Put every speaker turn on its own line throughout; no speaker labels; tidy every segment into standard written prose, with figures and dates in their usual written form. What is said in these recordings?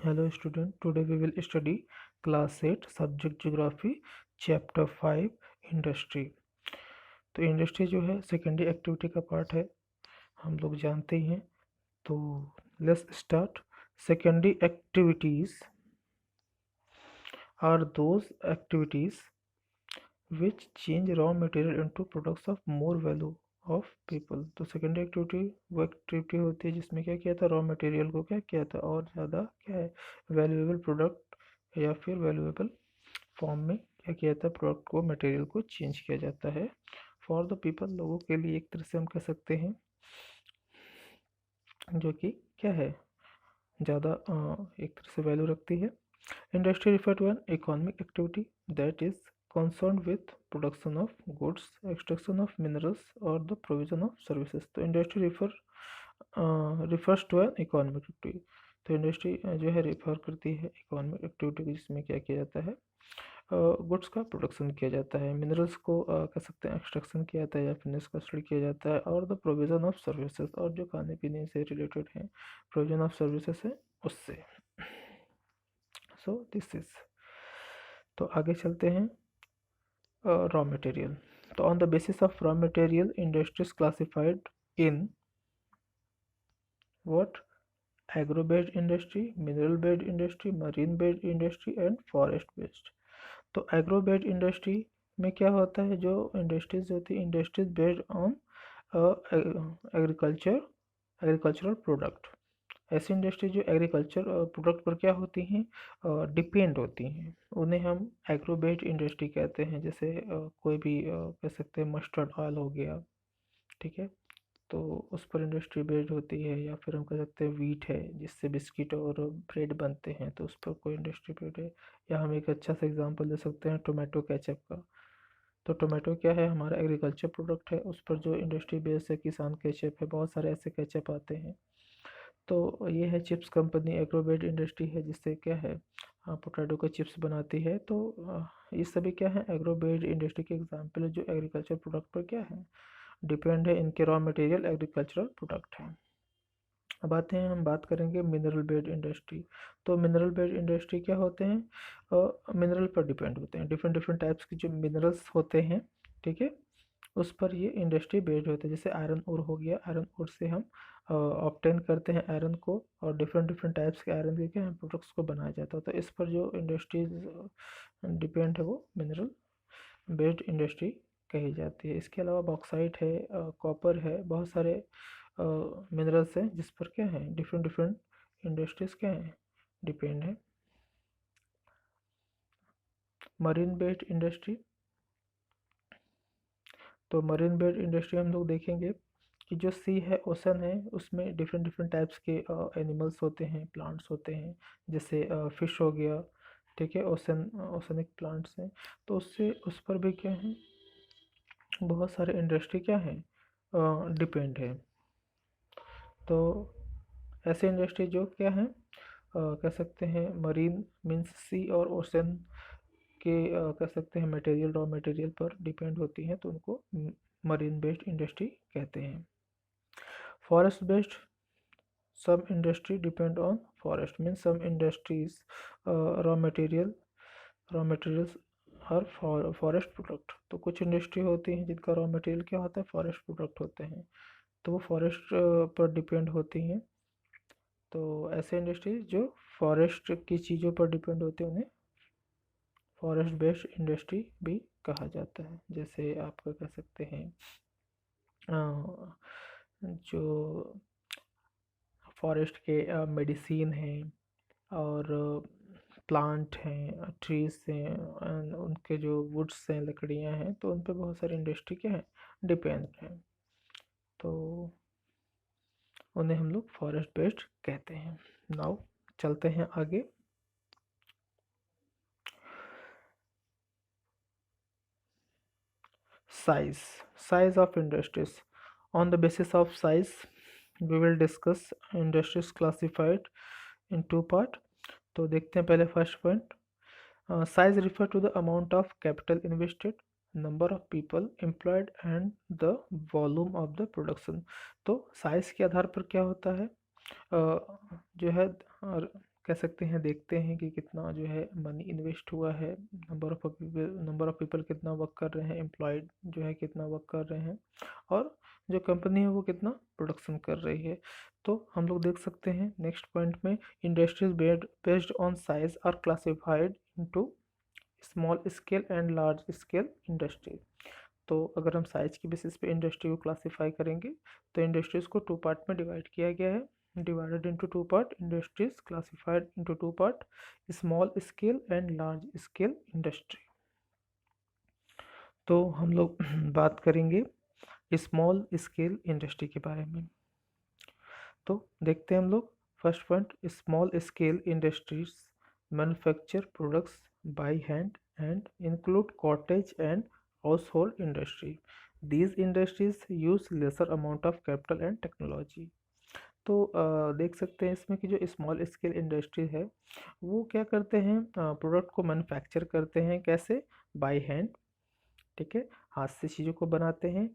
Hello student, today we will study class 8 subject geography chapter 5 industry। तो industry जो है secondary activity का part है, हम लोग जानते ही हैं। तो let's start. Secondary activities are those activities which change raw material into products of more value of people. तो सेकेंडरी एक्टिविटी वो एक्टिविटी होती है जिसमें क्या किया था, रॉ मटेरियल को क्या किया था और ज़्यादा क्या है, वैल्यूएबल प्रोडक्ट या फिर वैल्यूएबल फॉर्म में क्या किया जाता है, प्रोडक्ट को मटेरियल को चेंज किया जाता है फॉर द पीपल, लोगों के लिए एक तरह से हम कह सकते हैं, जो कि क्या है, ज़्यादा एक तरह से वैल्यू रखती है। Industry refer to an economic activity that is concerned with production of goods, extraction of minerals or the provision of services। तो industry refers to an economic activity. तो इंडस्ट्री जो है रिफर करती है इकोनॉमिक एक्टिविटी को जिसमें क्या किया जाता है, गुड्स का प्रोडक्शन किया जाता है, मिनरल्स को कह सकते हैं एक्सट्रैक्शन किया जाता है या फिर इसका स्टडी किया जाता है, और द प्रोविज़न ऑफ सर्विसेज, और जो खाने पीने से रिलेटेड है, प्रोविज़न ऑफ सर्विसेज है उससे। सो दिस इज, तो आगे चलते हैं। रॉ मटेरियल, तो on the basis of raw material industries classified in what, agro based industry, mineral based industry, marine based industry and forest based. तो agro based industry में क्या होता है, जो इंडस्ट्रीज होती है, industries based on agricultural product. ऐसी industry जो एग्रीकल्चर प्रोडक्ट पर क्या होती हैं, डिपेंड होती हैं, उन्हें हम एग्रो बेस्ड इंडस्ट्री कहते हैं। जैसे कोई भी कह सकते हैं मस्टर्ड ऑयल हो गया, ठीक है, तो उस पर इंडस्ट्री बेस्ड होती है। या फिर हम कह सकते हैं वीट है जिससे बिस्किट और ब्रेड बनते हैं, तो उस पर कोई इंडस्ट्री बेस्ड है। या हम एक अच्छा सा एग्जांपल दे सकते हैं टोमेटो केचप का। तो टोमेटो क्या है, हमारा एग्रीकल्चर प्रोडक्ट है, उस पर जो इंडस्ट्री बेस्ड है किसान केचप है, बहुत सारे ऐसे केचप आते हैं। तो ये है चिप्स कंपनी, एग्रोबेड इंडस्ट्री है जिससे क्या है, पोटैटो का चिप्स बनाती है। तो ये सभी क्या है, एग्रोबेड इंडस्ट्री के एग्जांपल है जो एग्रीकल्चर प्रोडक्ट पर क्या है, डिपेंड है, इनके रॉ मटेरियल एग्रीकल्चरल प्रोडक्ट है। अब आते हैं, हम बात करेंगे मिनरल बेस्ड इंडस्ट्री। तो मिनरल बेस्ड इंडस्ट्री क्या होते हैं, मिनरल पर डिपेंड होते हैं, डिफरेंट डिफरेंट टाइप्स के जो मिनरल्स होते हैं, ठीक है, उस पर ये इंडस्ट्री बेस्ड होते हैं। जैसे आयरन ओर हो गया, आयरन ओर से हम ऑब्टेन करते हैं आयरन को, और डिफरेंट डिफरेंट टाइप्स के आयरन के क्या है, प्रोडक्ट्स को बनाया जाता है। तो इस पर जो इंडस्ट्रीज डिपेंड है वो मिनरल बेस्ड इंडस्ट्री कही जाती है। इसके अलावा बॉक्साइट है, कॉपर है, बहुत सारे मिनरल्स हैं जिस पर क्या है, डिफरेंट डिफरेंट इंडस्ट्रीज क्या है, डिपेंड है। मरीन बेस्ड इंडस्ट्री, तो मरीन बेस्ड इंडस्ट्री हम लोग देखेंगे कि जो सी है, ओशन है, उसमें डिफरेंट डिफरेंट टाइप्स के एनिमल्स होते हैं, प्लांट्स होते हैं। जैसे फिश हो गया, ठीक है, ओशनिक प्लांट्स हैं। तो उससे उस पर भी क्या है, बहुत सारे इंडस्ट्री क्या है, डिपेंड है। तो ऐसे इंडस्ट्री जो क्या है, कह सकते हैं मरीन मीन्स सी और ओशन के कह सकते हैं मटेरियल, रॉ मटेरियल पर डिपेंड होती हैं, तो उनको मरीन बेस्ड इंडस्ट्री कहते हैं। Forest based, some industry depend on forest, means some industries raw material raw materials are forest product. तो कुछ इंडस्ट्री होती हैं जिनका रॉ मटेरियल क्या होता है, फॉरेस्ट प्रोडक्ट होते हैं, तो वो फॉरेस्ट पर डिपेंड होती हैं। तो ऐसे इंडस्ट्रीज जो फॉरेस्ट की चीज़ों पर डिपेंड होते हैं उन्हें फॉरेस्ट बेस्ड इंडस्ट्री भी कहा जाता है। जैसे आप कह सकते हैं जो फॉरेस्ट के मेडिसिन हैं और प्लांट हैं, ट्रीज हैं, उनके जो वुड्स हैं, लकड़ियाँ हैं, तो उन पर बहुत सारी इंडस्ट्री क्या है, डिपेंड है। तो उन्हें हम लोग फॉरेस्ट बेस्ड कहते हैं। नाउ चलते हैं आगे। Size, size of industries, on the basis of size we will discuss industries classified in two part. तो देखते हैं पहले first point. Size refer to the amount of capital invested, number of people employed and the volume of the production. तो size के आधार पर क्या होता है, जो है कह सकते हैं, देखते हैं कि कितना जो है मनी इन्वेस्ट हुआ है, नंबर ऑफ पीपल कितना वर्क कर रहे हैं, एम्प्लॉयड जो है कितना वर्क कर रहे हैं, और जो कंपनी है वो कितना प्रोडक्शन कर रही है। तो हम लोग देख सकते हैं नेक्स्ट पॉइंट में, industries based on size are classified into small scale and large scale industry. तो अगर हम साइज की बेसिस पे इंडस्ट्री को क्लासीफाई करेंगे तो इंडस्ट्रीज को टू पार्ट में डिवाइड किया गया है, divided into two part, industries classified into two part, small scale and large scale industry. तो हम लोग बात करेंगे स्मॉल स्केल इंडस्ट्री के बारे में। तो देखते हैं हम लोग, first point, small scale industries manufacture products by hand and include cottage and household industry. These industries use lesser amount of capital and technology. तो देख सकते हैं इसमें कि जो स्मॉल स्केल इंडस्ट्री है वो क्या करते हैं, प्रोडक्ट को मैन्युफैक्चर करते हैं, कैसे, बाय हैंड, ठीक है, हाथ से चीज़ों को बनाते हैं,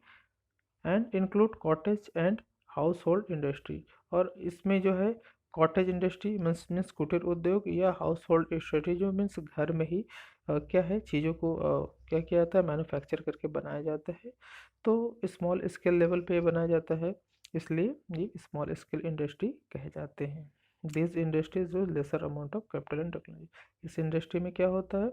and include cottage and house hold industry. और इसमें जो है कॉटेज इंडस्ट्री मीन्स कुटीर उद्योग, या हाउस होल्ड इंडस्ट्री जो मीन्स घर में ही क्या है चीज़ों को क्या किया जाता है, मैन्युफैक्चर करके बनाया जाता है। तो स्मॉल स्केल लेवल पे बनाया जाता है, इसलिए ये स्मॉल स्केल इंडस्ट्री कहे जाते हैं। दिस इंडस्ट्रीज जो lesser amount of capital and technology, इस इंडस्ट्री में क्या होता है,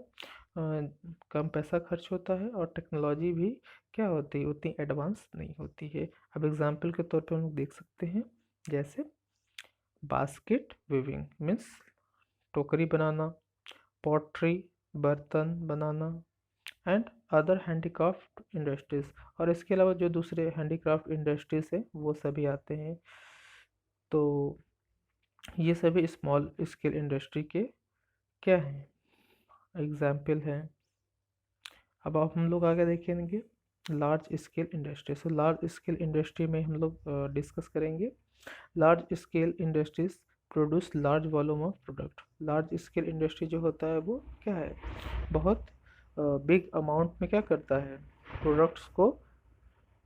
कम पैसा खर्च होता है और टेक्नोलॉजी भी क्या होती है, उतनी एडवांस नहीं होती है। अब एग्जाम्पल के तौर पे हम लोग देख सकते हैं, जैसे बास्केट वीविंग मीन्स टोकरी बनाना, पॉटरी बर्तन बनाना, एंड अदर हैंडीक्राफ्ट इंडस्ट्रीज। और इसके अलावा जो दूसरे हैंडीक्राफ्ट इंडस्ट्रीज हैं वो सभी आते हैं। तो ये सभी स्मॉल स्केल इंडस्ट्री के क्या हैं, एग्जाम्पल हैं। अब आप हम लोग आगे देखेंगे large scale industry. So large scale industry में हम लोग डिस्कस करेंगे। Large scale industries produce large volume of product. Large scale industry जो होता है वो क्या है, बहुत बिग अमाउंट में क्या करता है, प्रोडक्ट्स को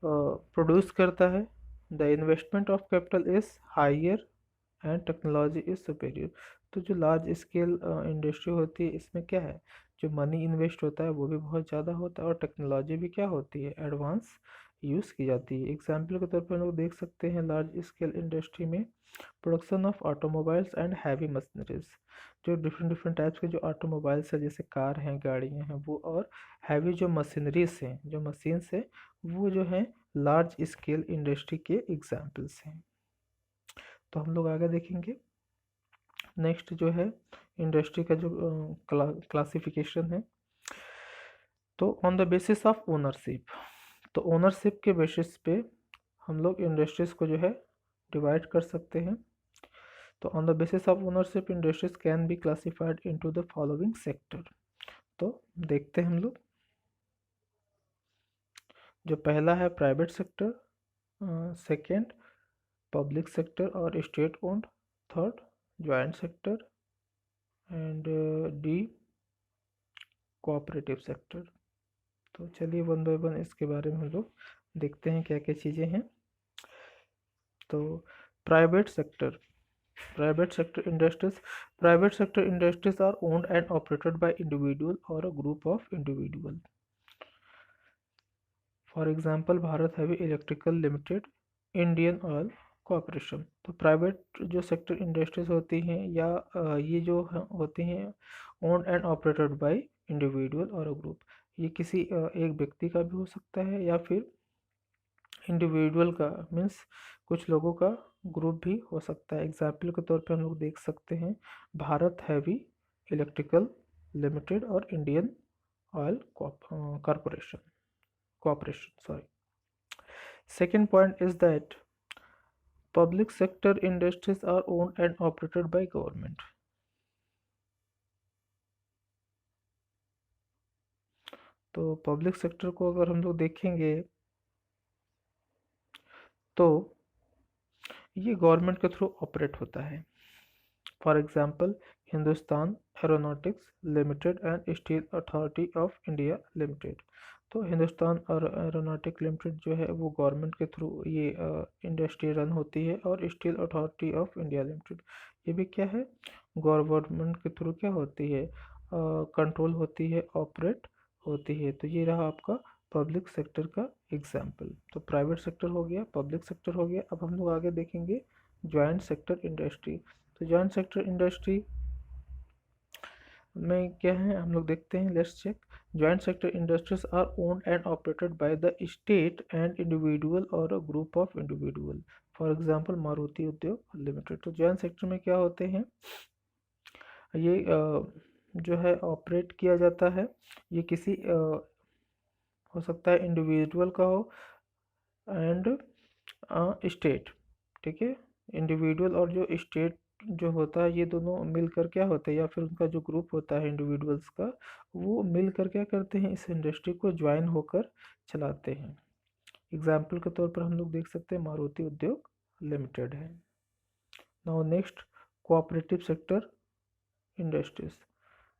प्रोड्यूस करता है। The investment of capital is higher and technology is superior. तो जो लार्ज स्केल इंडस्ट्री होती है इसमें क्या है, जो मनी इन्वेस्ट होता है वो भी बहुत ज़्यादा होता है और टेक्नोलॉजी भी क्या होती है, एडवांस यूज़ की जाती है। एग्जाम्पल के तौर पर हम लोग देख सकते हैं लार्ज स्केल इंडस्ट्री में production of automobiles and heavy machineries. जो डिफरेंट डिफरेंट टाइप्स के जो ऑटोमोबाइल्स है, जैसे कार हैं, गाड़ियाँ हैं, वो और हैवी जो मशीनरीज हैं, जो मशीन्स हैं, वो जो हैं लार्ज स्केल इंडस्ट्री के एग्जाम्पल्स हैं। तो हम लोग आगे देखेंगे, नेक्स्ट जो है इंडस्ट्री का जो क्लासिफिकेशन है, तो on the basis of ownership. तो ओनरशिप के बेसिस पे हम लोग इंडस्ट्रीज को जो है डिवाइड कर सकते हैं। तो on the basis of ownership industries can be classified into the following sector. तो देखते हैं हम लोग, जो पहला है private sector, second public sector और state owned, third joint sector, and the cooperative sector. तो चलिए वन बाय वन इसके बारे में हम लोग देखते हैं क्या क्या चीज़ें हैं। तो private sector, private sector industries are owned and operated by individual or a group of individual. For example Bharat heavy electrical limited, Indian oil corporation. तो प्राइवेट जो सेक्टर इंडस्ट्रीज होती हैं या ये जो होती हैं owned and operated by individual or a group, ये किसी एक व्यक्ति का भी हो सकता है या फिर इंडिविजुअल का मीन्स कुछ लोगों का ग्रुप भी हो सकता है। एग्जाम्पल के तौर पे हम लोग देख सकते हैं भारत हैवी इलेक्ट्रिकल लिमिटेड और Indian oil corporation sorry. Second point is that public sector industries are owned and operated by government. तो पब्लिक सेक्टर को अगर हम लोग देखेंगे तो ये गवर्नमेंट के थ्रू ऑपरेट होता है। For example Hindustan aeronautics limited and steel authority of India limited. तो हिंदुस्तान और एरोनॉटिक लिमिटेड जो है वो गवर्नमेंट के थ्रू ये इंडस्ट्री रन होती है, और steel authority of India limited ये भी क्या है, गवर्नमेंट के थ्रू क्या होती है, कंट्रोल होती है, ऑपरेट होती है। तो ये रहा आपका पब्लिक सेक्टर का एग्जाम्पल। तो प्राइवेट सेक्टर हो गया, पब्लिक सेक्टर हो गया। अब हम लोग आगे देखेंगे जॉइंट सेक्टर इंडस्ट्री। तो जॉइंट सेक्टर इंडस्ट्री में क्या है हम लोग देखते हैं, let's check. Joint sector industries are owned and operated by the state and individual or a group of individual. For example Maruti Udyog limited. तो जॉइंट सेक्टर में क्या होते हैं, ये जो है ऑपरेट किया जाता है। ये किसी हो सकता है इंडिविजुअल का हो एंड स्टेट, ठीक है। इंडिविजुअल और जो स्टेट जो होता है, ये दोनों मिलकर क्या होता है, या फिर उनका जो ग्रुप होता है इंडिविजुअल्स का, वो मिलकर क्या करते हैं, इस इंडस्ट्री को ज्वाइन होकर चलाते हैं। एग्जाम्पल के तौर पर हम लोग देख सकते हैं मारुति उद्योग लिमिटेड है। Now next, cooperative sector industries.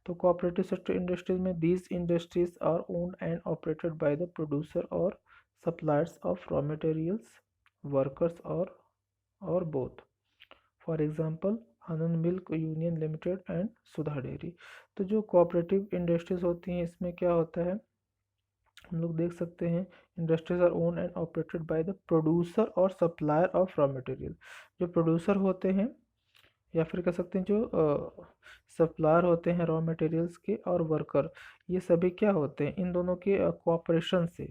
तो कोऑपरेटिव सेक्टर इंडस्ट्रीज में these industries are owned and operated by the producer or suppliers of raw materials, workers or both. For example Anand milk union limited and Sudha dairy. तो जो cooperative industries होती हैं, इसमें क्या होता है हम लोग देख सकते हैं, industries our own and operated by the producer और सप्लायर ऑफ रॉ मटेरियल। जो प्रोड्यूसर होते हैं या फिर कह सकते हैं जो सप्लायर होते हैं रॉ मटेरियल्स के, और वर्कर, ये सभी क्या होते हैं, इन दोनों के कोऑपरेशन से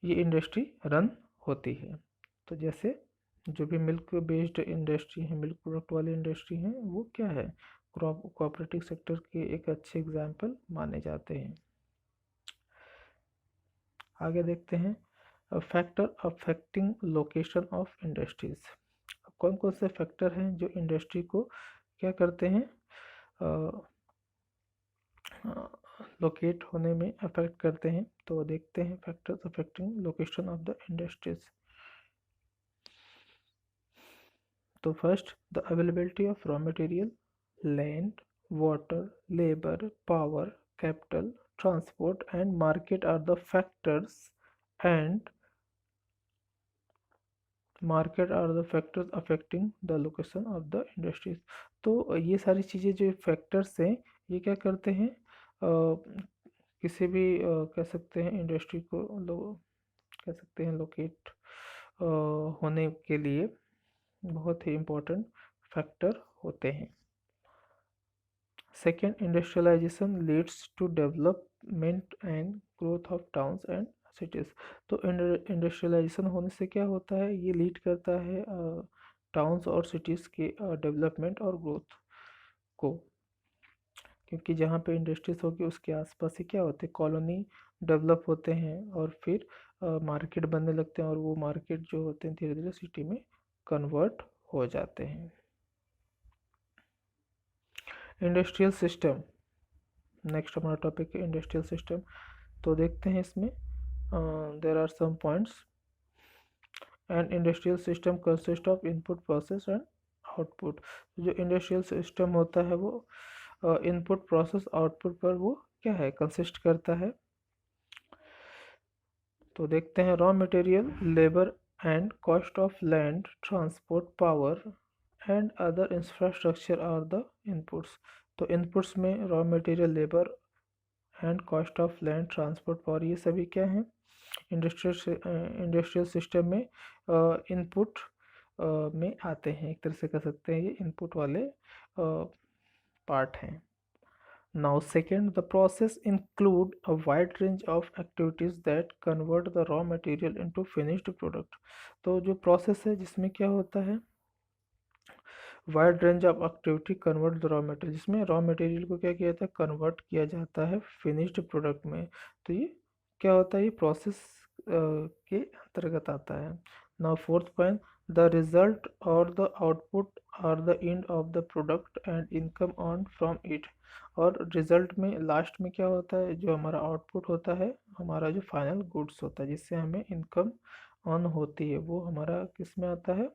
ये इंडस्ट्री रन होती है। तो जैसे जो भी मिल्क बेस्ड इंडस्ट्री है, मिल्क प्रोडक्ट वाली इंडस्ट्री है, वो क्या है, कोऑपरेटिव सेक्टर के एक अच्छे एग्जाम्पल माने जाते हैं। आगे देखते हैं factor affecting location of industries. कौन कौन से फैक्टर हैं जो इंडस्ट्री को क्या करते हैं, लोकेट होने में अफेक्ट करते हैं। तो देखते हैं factors affecting location of the industries. तो first, the availability of raw material, land, water, labour, power, capital, transport and market are the factors and market are the factors affecting the location of the industries. तो ये सारी चीज़ें जो factors हैं, ये क्या करते हैं, किसी भी कह सकते हैं इंडस्ट्री को कह सकते हैं लोकेट होने के लिए बहुत ही इम्पोर्टेंट फैक्टर होते हैं। Second, industrialization leads to development and growth of towns and cities. तो इंडस्ट्रियलाइजेशन होने से क्या होता है, ये लीड करता है टाउन्स और सिटीज़ के डेवलपमेंट और ग्रोथ को, क्योंकि जहाँ पे इंडस्ट्रीज होगी उसके आसपास ही क्या होते हैं, कॉलोनी डेवलप होते हैं, और फिर मार्केट बनने लगते हैं, और वो मार्केट जो होते हैं धीरे धीरे सिटी में कन्वर्ट हो जाते हैं। इंडस्ट्रियल सिस्टम, नेक्स्ट हमारा टॉपिक है इंडस्ट्रियल सिस्टम। तो देखते हैं इसमें there are some points. And industrial system consist of input, process and output. जो इंडस्ट्रियल सिस्टम होता है वो इनपुट, प्रोसेस, आउटपुट पर वो क्या है, कंसिस्ट करता है। तो देखते हैं raw material, labour and cost of land, transport, power and other infrastructure are the inputs. तो इनपुट्स में raw material, labour and cost of land, transport, power, ये सभी क्या हैं इंडस्ट्रियल सिस्टम में इनपुट में आते हैं। एक तरह से कह सकते हैं ये इनपुट वाले पार्ट हैं। Now second, the process include a wide range of activities that convert the raw material into finished product। तो जो प्रोसेस है जिसमें क्या होता है, wide range of activity convert the raw material, जिसमें रॉ मटेरियल को क्या किया जाता है, कन्वर्ट किया जाता है फिनिश्ड प्रोडक्ट में। तो ये क्या होता है, ये प्रोसेस के अंतर्गत आता है। Now fourth point, the result or the output are the end of the product and income earn from it. और रिजल्ट में लास्ट में क्या होता है, जो हमारा आउटपुट होता है, हमारा जो फाइनल गुड्स होता है जिससे हमें इनकम अर्न होती है, वो हमारा किस में आता है,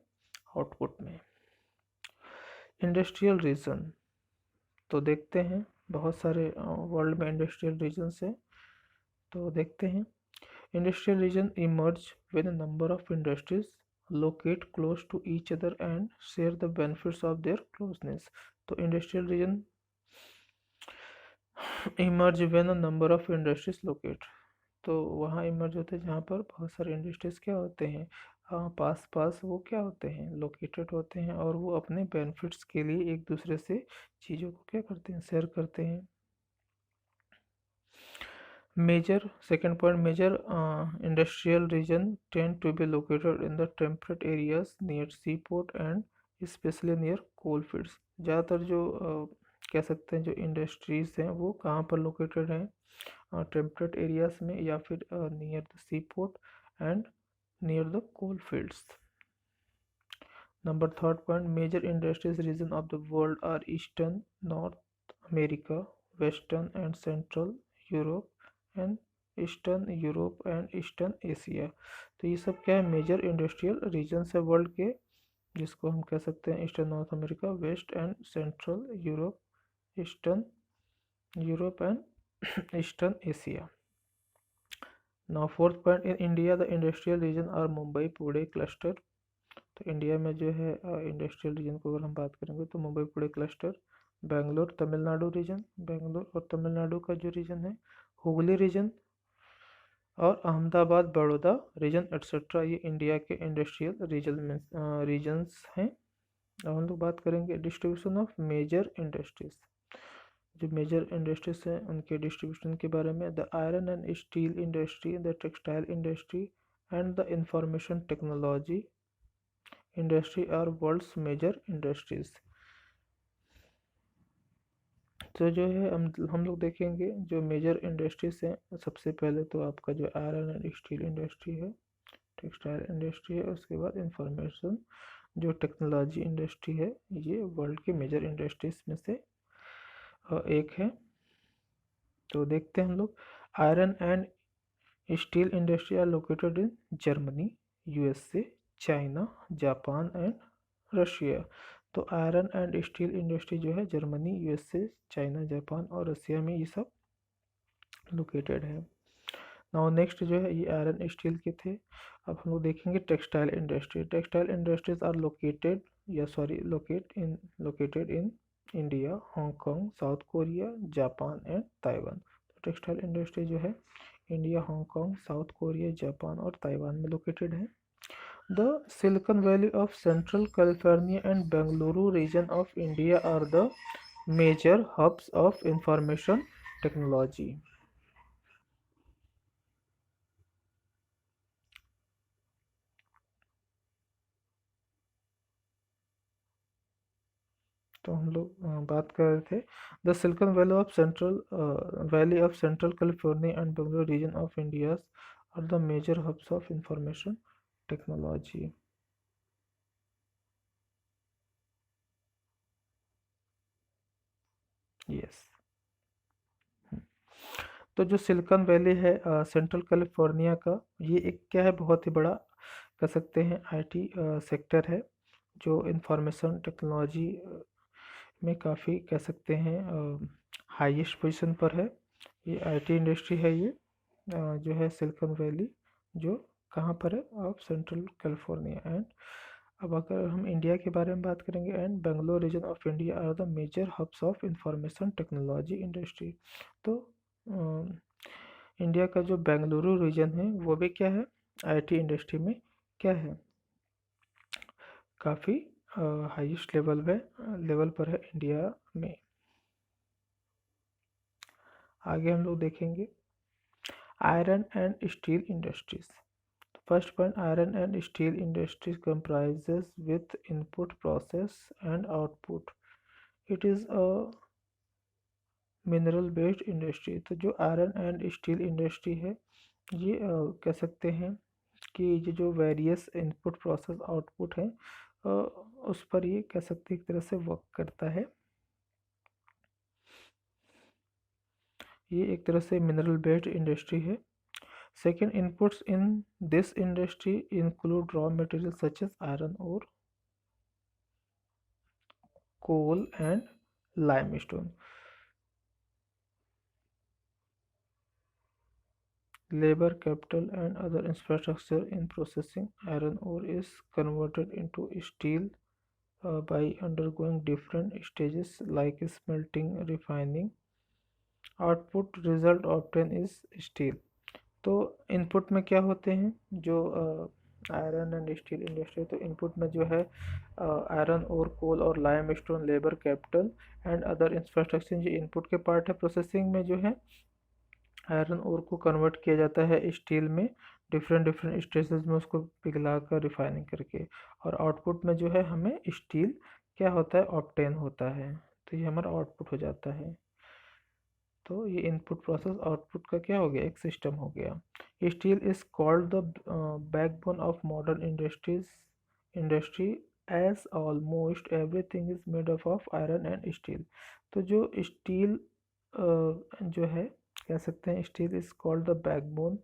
आउटपुट में। इंडस्ट्रियल रीजन, तो देखते हैं बहुत सारे वर्ल्ड में इंडस्ट्रियल रीजन्स हैं। तो देखते हैं industrial region emerge when a number of industries locate close to each other and share the benefits of their closeness. तो industrial region emerge when a number of industries locate, तो वहाँ emerge होते हैं जहाँ पर बहुत सारे इंडस्ट्रीज क्या होते हैं, पास पास वो क्या होते हैं, लोकेटेड होते हैं, और वो अपने बेनिफिट्स के लिए एक दूसरे से चीज़ों को क्या करते हैं, शेयर करते हैं। Major second point, major industrial region tend to be located in the temperate areas near seaport and especially near coal fields। ज़्यादातर जो कह सकते हैं जो इंडस्ट्रीज हैं वो कहाँ पर लोकेटेड हैं, टेम्परेट एरियाज में या फिर near the sea port and near the coal fields. Number third point, major industries region of the world are eastern North America, western and central Europe and eastern Europe and eastern Asia. तो ये सब क्या है, major industrial regions है world के, जिसको हम कह सकते हैं eastern North America, west and central Europe, eastern Europe and eastern Asia. Now fourth point, in India the industrial region are Mumbai Pune cluster. तो इंडिया में जो है इंडस्ट्रियल रीजन को अगर हम बात करेंगे तो मुंबई पुणे क्लस्टर, बेंगलोर तमिलनाडु रीजन, बेंगलोर और तमिलनाडु का जो रीजन है, हुगली रीजन, और अहमदाबाद बड़ौदा रीजन एट्सेट्रा, ये इंडिया के इंडस्ट्रियल रीजन्स हैं। अब हम लोग बात करेंगे डिस्ट्रीब्यूशन ऑफ मेजर इंडस्ट्रीज। जो मेजर इंडस्ट्रीज हैं उनके डिस्ट्रीब्यूशन के बारे में, the iron and steel industry, the textile industry and the information technology industry are world's major industries. तो जो है हम लोग देखेंगे जो मेजर इंडस्ट्रीज हैं, सबसे पहले तो आपका जो आयरन एंड स्टील इंडस्ट्री है, टेक्सटाइल इंडस्ट्री है, उसके बाद इंफॉर्मेशन जो टेक्नोलॉजी इंडस्ट्री है, ये वर्ल्ड के मेजर इंडस्ट्रीज में से एक है। तो देखते हैं हम लोग, iron and steel industry are located in Germany, USA, China, Japan and Russia. तो आयरन एंड स्टील इंडस्ट्री जो है जर्मनी, यूएसए, चाइना, जापान और रसिया में ये सब लोकेटेड है। नाउ नेक्स्ट जो है ये आयरन स्टील के थे। अब हम लोग देखेंगे textile industry. Textile industries are located या sorry located in India, Hong Kong, south Korea, Japan and Taiwan. तो टेक्सटाइल इंडस्ट्री जो है India, Hong Kong, south Korea, Japan और ताइवान में लोकेटेड है। The Silicon Valley of central California and Bengaluru region of India are the major hubs of information technology. तो हम लोग बात कर रहे थे, the Silicon Valley of central California and Bengaluru region of India are the major hubs of information technology. Yes. तो जो Silicon Valley है सेंट्रल कैलिफोर्निया का, ये एक क्या है, बहुत ही बड़ा कह सकते हैं आईटी सेक्टर है, जो इंफॉर्मेशन टेक्नोलॉजी में काफ़ी कह सकते हैं हाईएस्ट पोजीशन पर है। ये आईटी इंडस्ट्री है, ये जो है सिलिकॉन वैली, जो कहाँ पर है, ऑफ सेंट्रल कैलिफोर्निया। एंड अब अगर हम इंडिया के बारे में बात करेंगे, and Bangalore region of India are the major hubs of information technology industry. तो इंडिया का जो बेंगलुरु रीजन है वो भी क्या है, आईटी इंडस्ट्री में क्या है, काफ़ी हाईएस्ट लेवल पर है इंडिया में। आगे हम लोग देखेंगे iron and steel industries. First point, iron and steel industries comprises with input, process and output. It is a mineral based industry। तो जो आयरन एंड स्टील इंडस्ट्री है, ये कह सकते हैं कि ये जो वेरियस इनपुट प्रोसेस आउटपुट है, उस पर ये कह सकते हैं एक तरह से वर्क करता है। ये एक तरह से मिनरल बेस्ड इंडस्ट्री है। Second, inputs in this industry include raw materials such as iron ore, coal and limestone. Labor, capital and other infrastructure in processing iron ore is converted into steel, by undergoing different stages like smelting, refining. Output result obtain is steel. तो input में क्या होते हैं, जो iron and steel industry, तो input में जो है आयरन और कोल और lime stone, labour capital and other infrastructure, जो इनपुट के पार्ट है। प्रोसेसिंग में जो है आयरन ओर को कन्वर्ट किया जाता है स्टील में, डिफरेंट डिफरेंट स्टेजेस में उसको पिघला कर रिफाइनिंग करके, और आउटपुट में जो है हमें स्टील क्या होता है, ऑब्टेन होता है। तो ये हमारा आउटपुट हो जाता है। तो ये इनपुट प्रोसेस आउटपुट का क्या हो गया, एक सिस्टम हो गया। Steel is called the backbone of modern industry as almost everything is made up of iron and steel. तो जो स्टील जो है, कह सकते हैं steel is called the backbone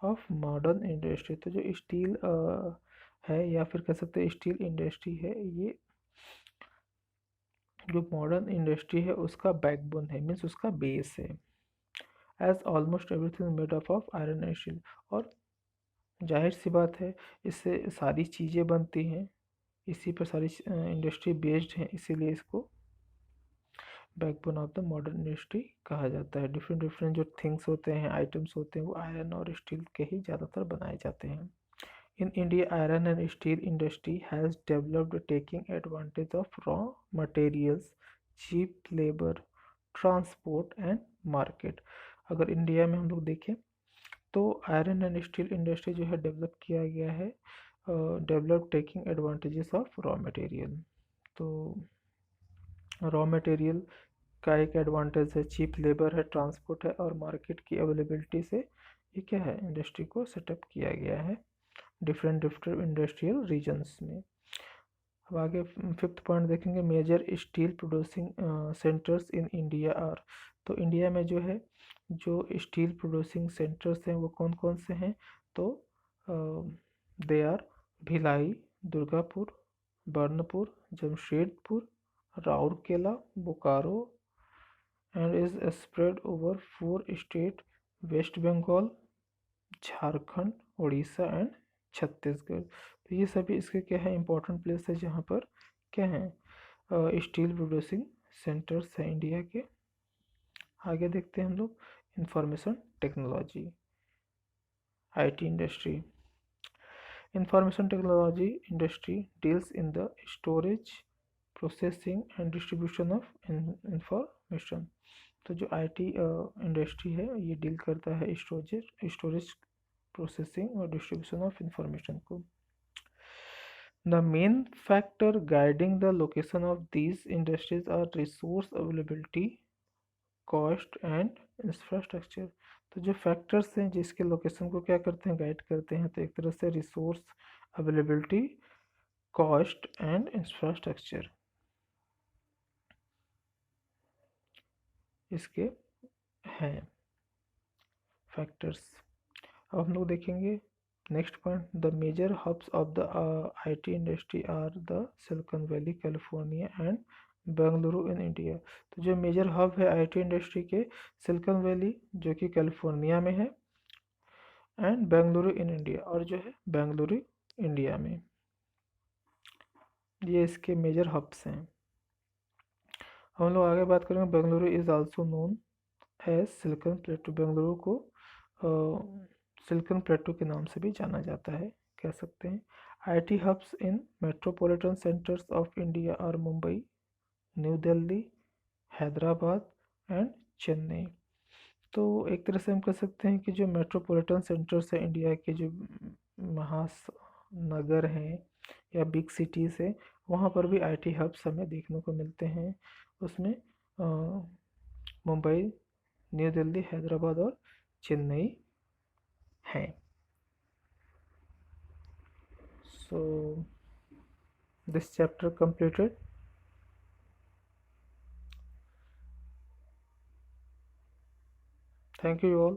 of modern industry. तो जो स्टील है, या फिर कह सकते हैं स्टील इंडस्ट्री है, ये जो मॉडर्न इंडस्ट्री है उसका बैकबोन है, मीन्स उसका बेस है। As almost everything made up of iron and steel. और जाहिर सी बात है, इससे सारी चीज़ें बनती हैं, इसी पर सारी इंडस्ट्री बेस्ड है, इसीलिए इसको backbone of the modern industry कहा जाता है। डिफरेंट डिफरेंट जो थिंग्स होते हैं, आइटम्स होते हैं, वो आयरन और स्टील के ही ज़्यादातर बनाए जाते हैं। In India, iron and steel industry has developed taking advantage of raw materials, cheap labor, transport and market। अगर इंडिया में हम लोग देखें तो आयरन एंड स्टील इंडस्ट्री जो है डेवलप किया गया है, develop taking advantages of raw material. तो रॉ मटेरियल का एक एडवांटेज है, चीप लेबर है, ट्रांसपोर्ट है, और मार्केट की अवेलेबिलिटी से ये क्या है, इंडस्ट्री को सेटअप किया गया है डिफरेंट डिफरेंट इंडस्ट्रियल रीजन्स में। अब आगे फिफ्थ पॉइंट देखेंगे, major steel producing centres in India are. तो इंडिया में जो है, जो स्टील प्रोड्यूसिंग सेंटर्स हैं वो कौन कौन से हैं, तो they are Bhilai, Durgapur, Burnpur, Jamshedpur, Rourkela, Bokaro, and is spread over 4 state, West Bengal, Jharkhand, Orissa and Chhattisgarh. तो ये सभी इसके क्या है, इंपॉर्टेंट प्लेस है जहाँ पर क्या है, स्टील प्रोड्यूसिंग सेंटर्स हैं इंडिया के। आगे देखते हैं हम लोग information technology, IT industry. Information technology industry deals in the storage, processing and distribution of information. तो जो आईटी इंडस्ट्री है ये डील करता है स्टोरेज, प्रोसेसिंग और डिस्ट्रीब्यूशन ऑफ इंफॉर्मेशन को। The main factor guiding the location of these industries are resource availability, cost and infrastructure। तो जो फैक्टर्स हैं जिसके लोकेशन को क्या करते हैं, गाइड करते हैं, तो एक तरह से resource availability, cost and infrastructure इसके हैं फैक्टर्स। अब हम लोग देखेंगे next point, the major hubs of the IT industry are the Silicon Valley, California and Bengaluru in India. तो जो मेजर हब है आईटी इंडस्ट्री के, सिलिकॉन वैली जो कि कैलिफोर्निया में है, एंड बेंगलुरु इन इंडिया, और जो है बेंगलुरु इंडिया में, ये इसके मेजर हब्स हैं। हम लोग आगे बात करेंगे, Bengaluru is also known as silicon plateau. Bengaluru को सिलिकॉन प्लेटो के नाम से भी जाना जाता है, कह सकते हैं। IT hubs in metropolitan centres of India are Mumbai, New Delhi, Hyderabad and Chennai. तो एक तरह से हम कह सकते हैं कि जो मेट्रोपॉलिटन सेंटर्स हैं इंडिया के, जो महानगर हैं या बिग सिटीज़ हैं, वहाँ पर भी आईटी हब्स हमें देखने को मिलते हैं। उसमें मुंबई, न्यू दिल्ली, हैदराबाद और चेन्नई हैं। So this chapter completed. Thank you all.